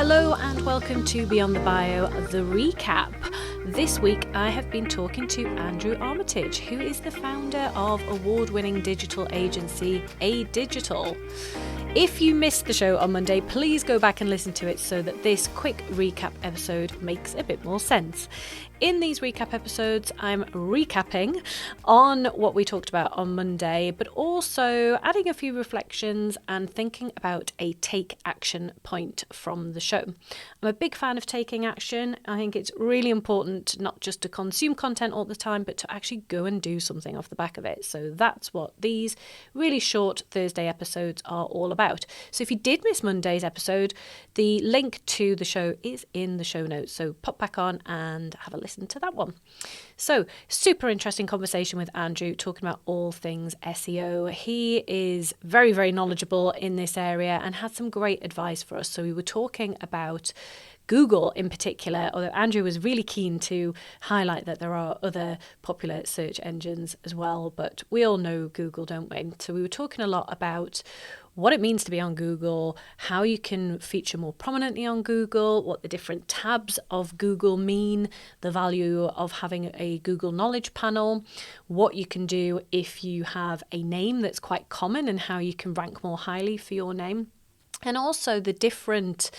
Hello and welcome to Beyond the Bio, the recap. This week I have been talking to Andrew Armitage, who is the founder of award-winning digital agency A Digital. If you missed the show on Monday, please go back and listen to it so that this quick recap episode makes a bit more sense. In these recap episodes, I'm recapping on what we talked about on Monday, but also adding a few reflections and thinking about a take action point from the show. I'm a big fan of taking action. I think it's really important not just to consume content all the time, but to actually go and do something off the back of it. So that's what these really short Thursday episodes are all about. So if you did miss Monday's episode, the link to the show is in the show notes. So pop back on and have a listen to that one. So super interesting conversation with Andrew talking about all things SEO. He is very, very knowledgeable in this area and had some great advice for us. So we were talking about Google in particular, although Andrew was really keen to highlight that there are other popular search engines as well, but we all know Google, don't we? So we were talking a lot about what it means to be on Google, how you can feature more prominently on Google, what the different tabs of Google mean, the value of having a Google Knowledge Panel, what you can do if you have a name that's quite common and how you can rank more highly for your name. And also the different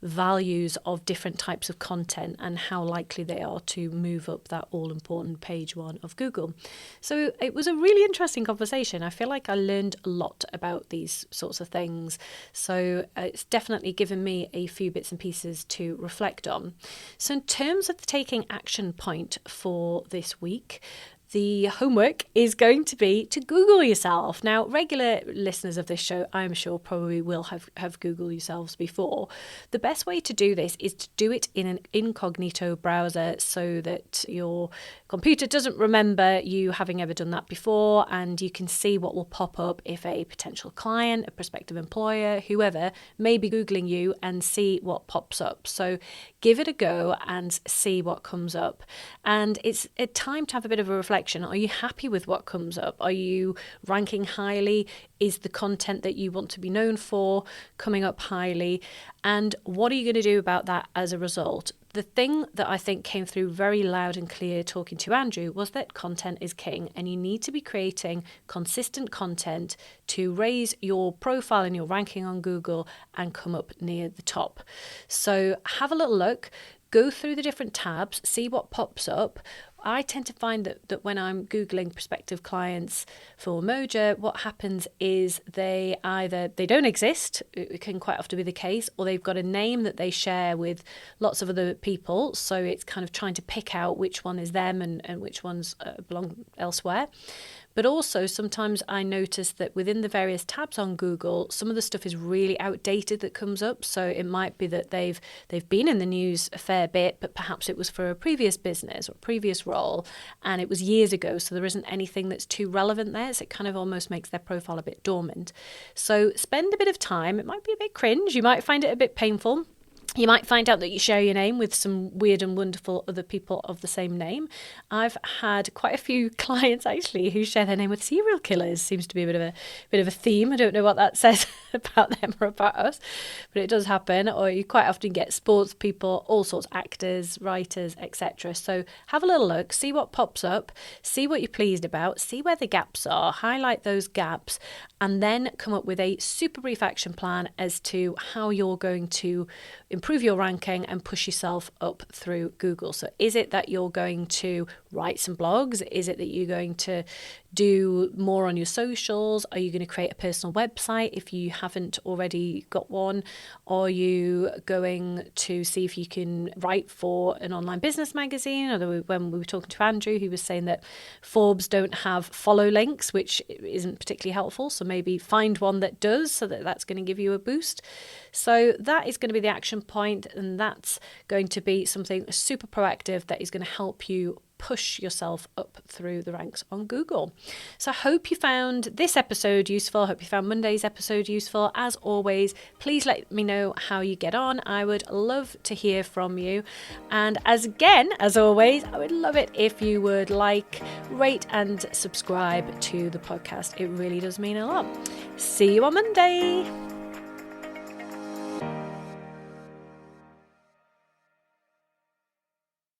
values of different types of content and how likely they are to move up that all-important page one of Google. So it was a really interesting conversation. I feel like I learned a lot about these sorts of things. So it's definitely given me a few bits and pieces to reflect on. So in terms of the taking action point for this week, the homework is going to be to Google yourself. Now, regular listeners of this show, I'm sure, probably will have Googled yourselves before. The best way to do this is to do it in an incognito browser so that your computer doesn't remember you having ever done that before, and you can see what will pop up if a potential client, a prospective employer, whoever may be Googling you, and see what pops up. So give it a go and see what comes up. And it's a time to have a bit of a reflection. Are you happy with what comes up? Are you ranking highly? Is the content that you want to be known for coming up highly? And what are you going to do about that as a result? The thing that I think came through very loud and clear talking to Andrew was that content is king, and you need to be creating consistent content to raise your profile and your ranking on Google and come up near the top. So have a little look. Go through the different tabs, see what pops up. I tend to find that when I'm Googling prospective clients for Moja, what happens is they don't exist, it can quite often be the case, or they've got a name that they share with lots of other people. So it's kind of trying to pick out which one is them and which ones belong elsewhere. But also sometimes I notice that within the various tabs on Google, some of the stuff is really outdated that comes up. So it might be that they've been in the news a fair bit, but perhaps it was for a previous business or previous role, and it was years ago. So there isn't anything that's too relevant there. So it kind of almost makes their profile a bit dormant. So spend a bit of time. It might be a bit cringe. You might find it a bit painful. You might find out that you share your name with some weird and wonderful other people of the same name. I've had quite a few clients actually who share their name with serial killers. Seems to be a bit of a theme. I don't know what that says about them or about us, but it does happen. Or you quite often get sports people, all sorts, actors, writers, etc. So have a little look, see what pops up, see what you're pleased about, see where the gaps are, highlight those gaps, and then come up with a super brief action plan as to how you're going to improve your ranking and push yourself up through Google. So is it that you're going to write some blogs? Is it that you're going to do more on your socials? Are you going to create a personal website if you haven't already got one? Are you going to see if you can write for an online business magazine? Although when we were talking to Andrew, he was saying that Forbes don't have follow links, which isn't particularly helpful. So maybe find one that does, so that's going to give you a boost. So that is going to be the action point, and that's going to be something super proactive that is going to help you push yourself up through the ranks on Google. So I hope you found this episode useful. I hope you found Monday's episode useful. As always, please let me know how you get on. I would love to hear from you. And as always, I would love it if you would like, rate and subscribe to the podcast. It really does mean a lot. See you on Monday.